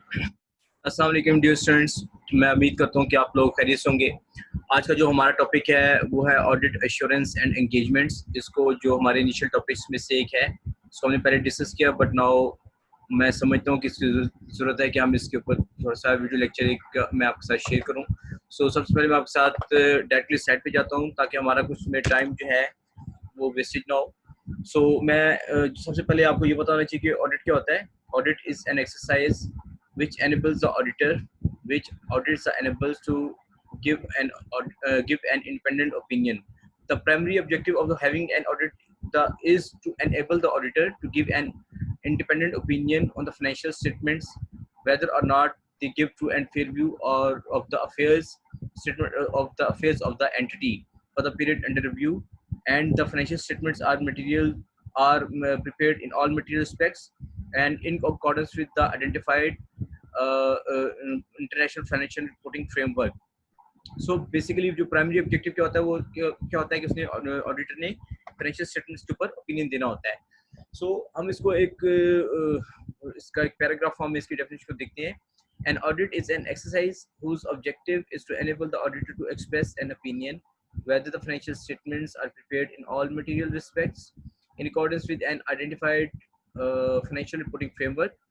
अस्सलाम वालेकुम dear students. मैं उम्मीद करता हूँ कि आप लोग खैरियत से होंगे। आज का जो हमारा टॉपिक है वो है ऑडिट एश्योरेंस एंड एंगेजमेंट्स। इसको जो हमारे इनिशियल टॉपिक्स में से एक है, इसको हमने पहले डिस्कस किया, बट नाउ मैं समझता हूँ कि इसकी ज़रूरत है कि हम इसके ऊपर थोड़ा सा वीडियो लेक्चर एक मैं आपके साथ शेयर करूँ। सबसे पहले मैं आपके साथ डायरेक्टली साइट पे जाता हूँ ताकि हमारा कुछ में टाइम जो है वो वेस्टेज ना हो। मैं सबसे पहले आपको ये बताना चाहिए कि ऑडिट क्या होता है। Audit is an exercise which enables the auditor, which audits are enables to give an independent opinion. The primary objective of the having an audit is to enable the auditor to give an independent opinion on the financial statements, whether or not they give true and fair view or of the affairs statement of the affairs of the entity for the period under review, and the financial statements are prepared in all material aspects and in accordance with the identified international financial reporting framework. Basically जो primary objective क्या होता है वो क्या होता है कि उसने ऑडिटर ने फाइनेंशियल स्टेटमेंट्स के ऊपर ओपिनियन देना होता है। हम इसको इसका एक पैराग्राफ फॉर्म में इसकी डेफिनेशन को देखते हैं। An audit is an exercise whose objective is to enable the auditor to express an opinion whether the financial statements are prepared in all material respects in accordance with an identified financial reporting framework.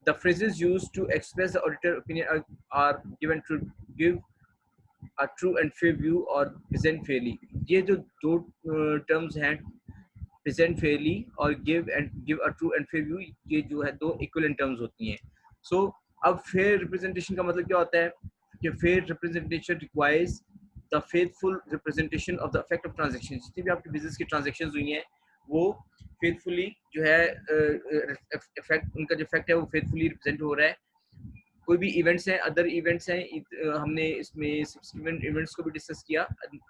The phrases used to express the auditor opinion are given to give a true and fair view or present fairly। ये जो दो terms हैं, present fairly और give a true and fair view, ये जो है दो equivalent terms होती हैं। अब fair representation का मतलब क्या होता है कि fair representation requires the faithful representation of the effect of transactions। जितनी भी आपकी बिजनेस की ट्रांजेक्शन हुई हैं वो फेथफुली जो है इफेक्ट, उनका जो इफेक्ट है वो फेथफुली रिप्रेजेंट हो रहा है। कोई भी इवेंट्स हैं, अदर इवेंट्स हैं, हमने इसमें सब्सिक्वेंट इवेंट्स को भी डिस्कस किया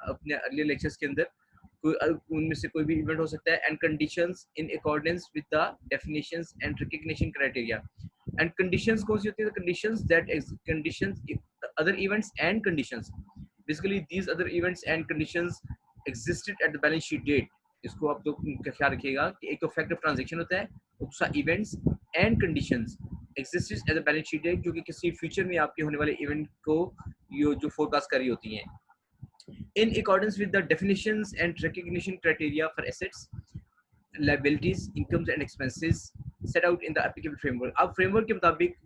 अपने अर्ली लेक्चर्स के अंदर। उनमें से कोई भी इवेंट हो सकता है। And conditions in accordance with the definitions and recognition criteria. And conditions कौन सी होती है? Conditions that conditions other events and conditions, basically these other events and conditions existed at the balance sheet date. इसको आप लोग ख्याल रखिएगा कि एक तो फैक्ट ऑफ ट्रांजैक्शन होता है और दूसरा events and conditions existed as a balance sheet date, जो कि किसी फ्यूचर में आपके होने वाले इवेंट को जो फोरकास्ट कर रही होती हैं। In accordance with the definitions and recognition criteria for assets, liabilities, incomes and expenses set out in the applicable framework। अब फ्रेमवर्क के मुताबिक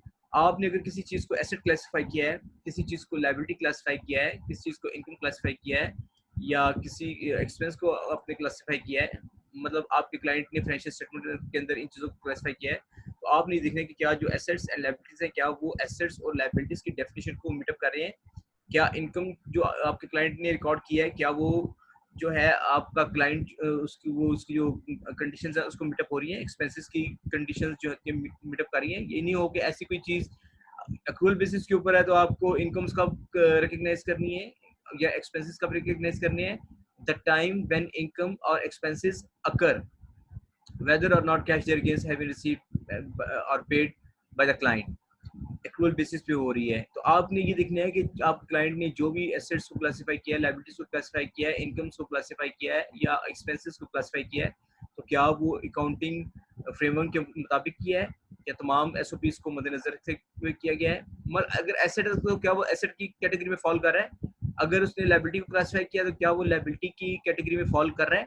आपने अगर किसी चीज को एसेट क्लासिफाई किया है, किसी चीज को लायबिलिटी क्लासिफाई किया है, किसी चीज को इनकम क्लासिफाई किया है या किसी एक्सपेंस को आपने क्लासिफाई किया है, मतलब आपके क्लाइंट ने फाइनेंशियल स्टेटमेंट के अंदर इन चीज़ों को क्लासिफाई किया है, तो आप नहीं देखना कि क्या जो एसेट्स एंड लायबिलिटीज है क्या वो एसेट्स और लायबिलिटीज की डेफिनेशन को मीटअप कर रहे हैं, क्या इनकम जो आपके क्लाइंट ने रिकॉर्ड किया है क्या वो जो है आपका क्लाइंट उसकी जो कंडीशंस है उसको मीटअप हो रही है, एक्सपेंसेस की कंडीशंस जो है मीटअप कर रही हैं। ये नहीं हो कि ऐसी कोई चीज़ एक्रूअल बेसिस के ऊपर है तो आपको इनकम्स कब रिकग्नाइज करनी है या एक्सपेंसेस कब रिकग्नाइज करनी है। द टाइम व्हेन इनकम और expenses occur whether or not cash their gains have been received or paid by the client, accrual basis पे हो रही है। तो आपने ये देखना है कि आप क्लाइंट ने जो भी एसेट्स को क्लासिफाई किया है, लायबिलिटीज को क्लासिफाई किया है, इनकम्स को क्लासिफाई किया है या एक्सपेंसेस को क्लासिफाई किया है, तो क्या वो अकाउंटिंग फ्रेमवर्क के मुताबिक किया है या तमाम एसओपीज को मद्देनजर रखते हुए किया गया है। मगर अगर एसेट है तो क्या वो एसेट की कैटेगरी में फॉल कर रहा है, अगर उसने लायबिलिटी को क्लासिफाई किया तो क्या वो लायबिलिटी की कैटेगरी में फॉल कर रहा है।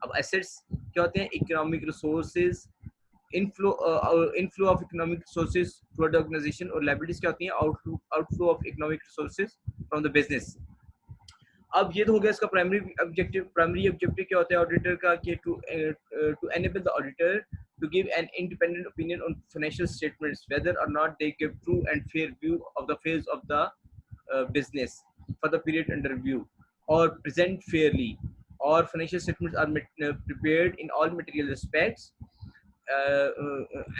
अब एसेट्स क्या होते हैं? Economic resources, inflow of economic resources toward the organization, और लायबिलिटीज क्या होती हैं? Outflow of economic resources from the business. अब ये तो हो गया इसका प्राइमरी ऑब्जेक्टिव। प्राइमरी ऑब्जेक्टिव क्या होता है ऑडिटर का? कि to enable the auditor to give an independent opinion on financial statements whether or not they give true and fair view of the phase of the business for the period under review or present fairly, or financial statements are prepared in all material respects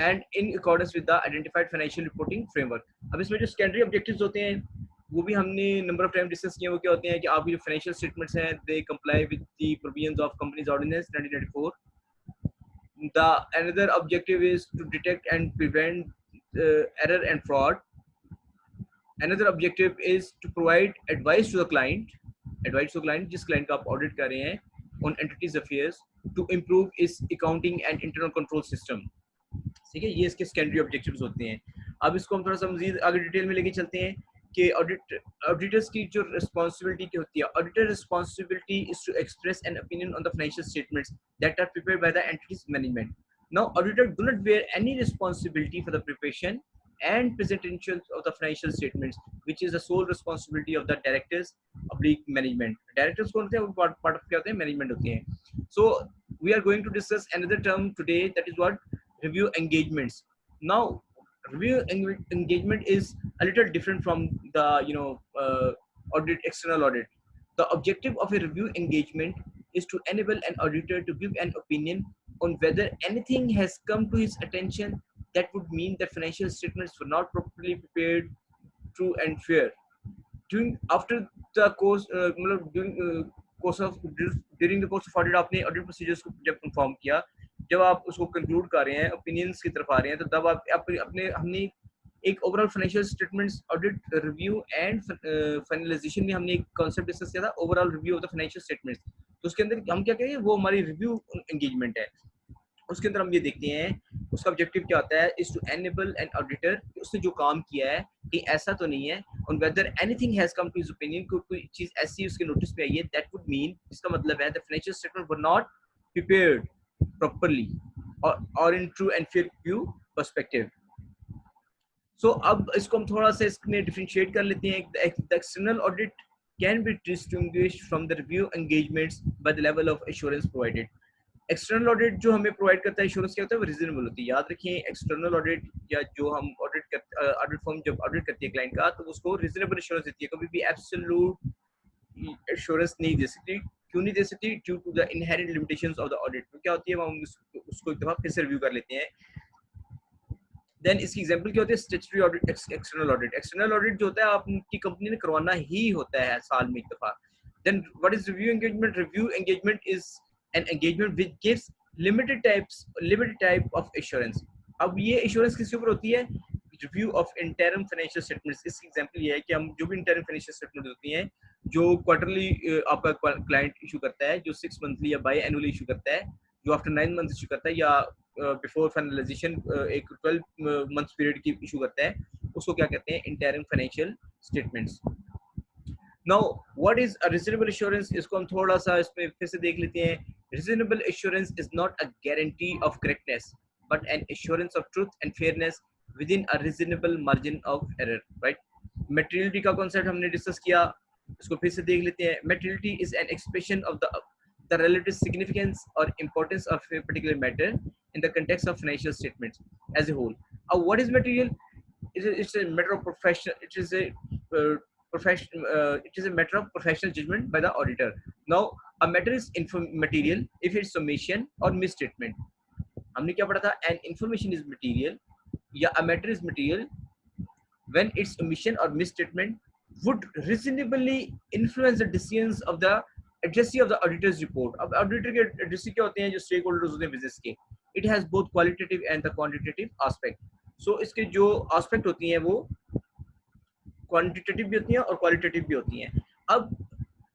and in accordance with the identified financial reporting framework। अब इसमें जो secondary objectives होते हैं वो भी हमने number of time discuss किए। वो क्या होते हैं कि आपकी जो फाइनेंशियल स्टेटमेंट्स हैं they comply with the provisions of companies ordinance 1994। The another objective is to detect and prevent error and fraud. Another objective is to provide advice to the client, जिस client का आप audit कर रहे हैं, on entities affairs to improve its accounting and internal control system। ठीक है, ये इसके सेकेंडरी ऑब्जेक्टिव्स होते हैं। अब इसको हम थोड़ा सा मजीद आगे डिटेल में लेके चलते हैं कि ऑडिटर्स की जो रिस्पॉन्सिबिलिटी की होती है, auditor responsibility is to express an opinion on the financial statements that are prepared by the entity's management. Now auditor do not bear any responsibility for the preparation and presentation of the financial statements, which is the sole responsibility of the directors oblique management. Directors कौन होते हैं? वो part of क्या होते हैं? Management होते हैं. So we are going to discuss another term today, that is what? Review engagements. Now review engagement is a little different from the audit, external audit. The objective of a review engagement is to enable an auditor to give an opinion on whether anything has come to his attention that would mean that financial statements were not properly prepared, true and fair. After the course, during the course of audit, आपने audit procedures को जब conform किया, जब आप उसको conclude कर रहे हैं, opinions की तरफ आ रहे हैं, तो तब आप हमने एक overall financial statements audit review and finalization में हमने एक concept discuss किया था, overall review of the financial statements. तो उसके अंदर हम क्या करेंगे, वो हमारी review engagement है. उसके अंदर हम ये देखते हैं उसका ऑब्जेक्टिव क्या होता है, is to enable an auditor, उसने जो काम किया है कि ऐसा तो नहीं है, on whether anything has come to his opinion, कोई चीज ऐसी उसके नोटिस पे आई है, दैट वुड मीन, इसका मतलब है the financial statement were not prepared properly और in true and fair view perspective. So अब इसको हम थोड़ा सा इसमें डिफरेंशिएट कर लेते हैं. The external audit can be distinguished from the review engagements by the level of assurance provided. External audit जो हमें प्रोवाइड करता है एश्योरेंस क्या होता है, वो रीजनेबल होती है. याद रखिए, एक्सटर्नल ऑडिट या जो हम ऑडिट फर्म जब ऑडिट करती है क्लाइंट का, तो उसको रीजनेबल एश्योरेंस देती है, कभी भी एब्सोल्यूट एश्योरेंस नहीं दे सकती. क्यों नहीं दे सकती? Due to the inherent limitations of the audit. तो क्या होती है, हम उसको एक दफा फिर से रिव्यू कर लेते हैं. देन इसकी एग्जांपल क्या होती है, statutory audit, external audit. External audit जो होता है आपकी कंपनी ने करवाना ही होता है साल में एक दफा. Then what is review engagement? Review engagement is an engagement which gives limited type of assurance. अब ये assurance किसके ऊपर होती है? Review of interim financial statements. इसकी एग्जांपल ये है कि हम जो भी interim financial statements होती हैं, जो क्वार्टरली आपका क्लाइंट इशू करता है, जो 6 मंथली या बाई एनुअली इशू करता है, जो आफ्टर 9 मंथ्स इशू करता है, या बिफोर फाइनलाइजेशन एक 12 मंथ्स पीरियड की इशू करता है, उसको क्या कहते हैं? Interim financial statements. Now, what is a reasonable assurance? इसको हम थोड़ा सा इसमें फिर से देख लेते हैं. Reasonable assurance is not a guarantee of correctness, but an assurance of truth and fairness within a reasonable margin of error. Right? Materiality का concept हमने discuss किया, इसको फिर से देख लेते हैं. Materiality is an expression of the relative significance or importance of a particular matter in the context of financial statements as a whole. What is material? It's a matter of professional. It is a matter of professional judgment by the auditor. Now, a matter is material if it's omission or misstatement. हमने क्या पढ़ा था? An information is material या a matter is material when its omission or misstatement would reasonably influence the decisions of the addressee of the auditor's report. अब auditor के addressee क्या होते हैं? जो stakeholders होते हैं business के. It has both qualitative and the quantitative aspect. So इसके जो aspect होती हैं वो क्वांटिटेटिव भी होती हैं और क्वालिटेटिव भी होती हैं. अब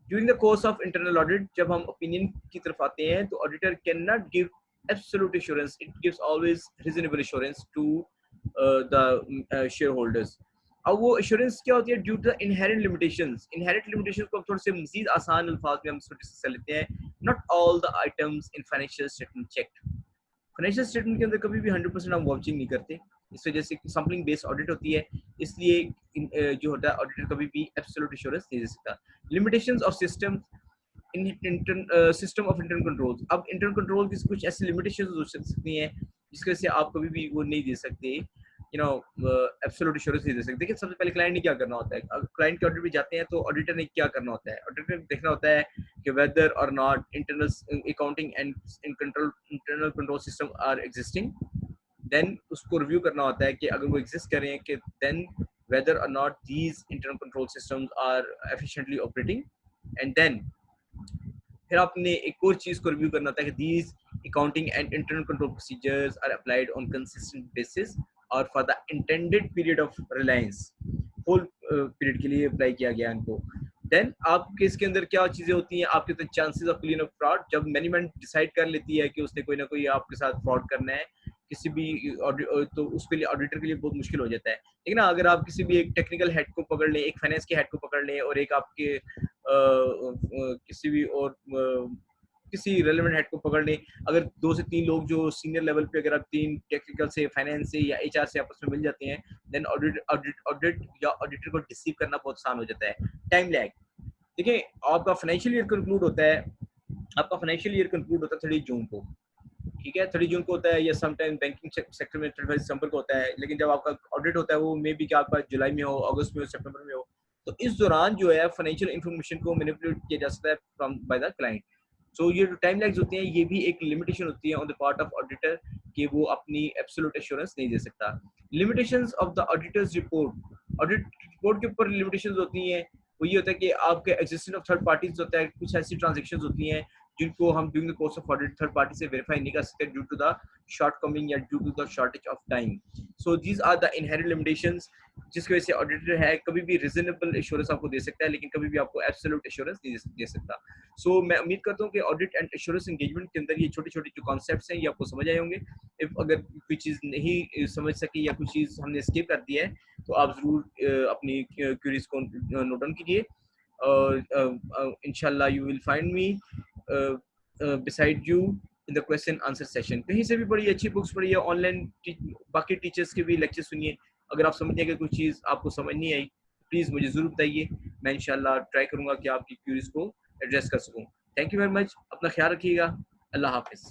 during the course of internal audit जब हम ओपिनियन की तरफ आते हैं, तो auditor can not give absolute assurance, it gives always reasonable assurance to the shareholders. अब वो एश्योरेंस क्या होती है? Due to the inherent limitations. Inherent limitations को थोड़े से मजीद आसान अल्फाज में हम डिस्कस कर लेते हैं. Not all the items in financial statement checked. Financial statement के अंदर कभी भी 100% हम वाचिंग नहीं करते, इस वजह से सैम्पलिंग बेस्ड ऑडिट होती है, इसलिए जो होता है ऑडिटर कभी भी एब्सोल्यूट एश्योरेंस नहीं दे सकता. Limitations of system system of internal controls. अब इंटरनल कंट्रोल की कुछ ऐसी लिमिटेशंस हो सकती हैं जिसकी वजह से आप कभी भी वो नहीं दे सकते, एब्सोल्यूट एश्योरेंस नहीं दे सकते. देखिए, सबसे पहले क्लाइंट ने क्या करना होता है? क्लाइंट के ऑडिट पे जाते हैं तो ऑडिटर ने क्या करना होता है? ऑडिटर ने देखना होता है कि वेदर और not internal accounting and internal control system are existing. Then उसको रिव्यू करना होता है कि अगर वो एग्जिस्ट कर रहे हैं कि then whether or not these internal control systems are efficiently operating, and then फिर आपने एक और चीज को रिव्यू करना होता है कि these accounting and internal control procedures are applied on consistent basis or for the intended period of reliance, whole period के लिए अप्लाई किया गया इनको. देन आपके इसके अंदर क्या चीजें होती हैं? आपके तो chances of clean of fraud, जब मैनेजमेंट डिसाइड कर लेती है कि उसने कोई ना कोई आपके साथ फ्रॉड करना है, किसी भी तो उसके लिए ऑडिटर के लिए बहुत मुश्किल हो जाता है। लेकिन ना अगर आप किसी भी एक टेक्निकल हेड को पकड़ लें, एक फाइनेंस के हेड को पकड़ लें और एक आपके किसी भी और किसी रिलेवेंट हेड को पकड़ लें, अगर 2 से 3 लोग जो सीनियर लेवल पे अगर आप 3 टेक्निकल से, फाइनेंस से या एचआर से आपस में मिल जाते हैं, देन ऑडिट या ऑडिटर को डिसीव करना बहुत आसान हो जाता है। टाइम लैग, देखिए आपका फाइनेंशियल ईयर कंक्लूड होता है, आपका फाइनेंशियल ईयर कंक्लूड होता है 30 जून को, ठीक है, 30 जून को होता है, या सम टाइम बैंकिंग सेक्टर में 31 दिसंबर को होता है, लेकिन जब आपका ऑडिट होता है वो मे बी कि आपका जुलाई में हो, अगस्त में हो, सितंबर में हो। तो इस दौरान जो है फाइनेंशियल इंफॉर्मेशन को मैनिपुलेट किया जा सकता है फ्रॉम बाय द क्लाइंट। सो ये जो टाइम लैग्स होती हैं, ये भी एक लिमिटेशन होती है on the part of auditor कि वो अपनी एब्सोल्यूट एश्योरेंस नहीं दे सकता। Limitations of the auditors report, audit report के ऊपर लिमिटेशंस होती हैं, वो ये होता है कि आपके एग्जिस्टेंस ऑफ थर्ड पार्टीज होता है, कुछ ऐसी ट्रांजेक्शंस होती हैं जिनको हम during the course of audit third party से वेरीफाई नहीं कर सकते ड्यू टू द शॉर्टकमिंग या due to the shortage of time. So these are the inherent limitations जिसकी वजह से ऑडिटर है कभी भी रीजनेबल एश्योरेंस आपको दे सकता है, लेकिन कभी भी आपको एब्सोल्यूट एश्योरेंस नहीं दे सकता। सो मैं उम्मीद करता हूँ कि ऑडिट एंड एश्योरेंस एंगेजमेंट के अंदर ये छोटे छोटे जो कॉन्सेप्ट्स हैं ये आपको समझ आए होंगे। इफ अगर कोई चीज़ नहीं समझ सकी या कुछ चीज़ हमने स्किप कर दी है तो आप ज़रूर अपनी क्यूरीज को नोट डाउन कीजिए, और इंशाल्लाह you will find me beside you in the question answer session। कहीं से भी पढ़िए, अच्छी बुक्स पढ़िए, ऑनलाइन बाकी टीचर्स के भी लेक्चर सुनिए। अगर आप समझिए कि कोई चीज़ आपको समझ नहीं आई, प्लीज़ मुझे ज़रूर बताइए, मैं इंशाल्लाह ट्राई करूँगा कि आपकी क्यूरीज को एड्रेस कर सकूँ। थैंक यू वेरी मच, अपना ख्याल रखिएगा, अल्लाह हाफिज़।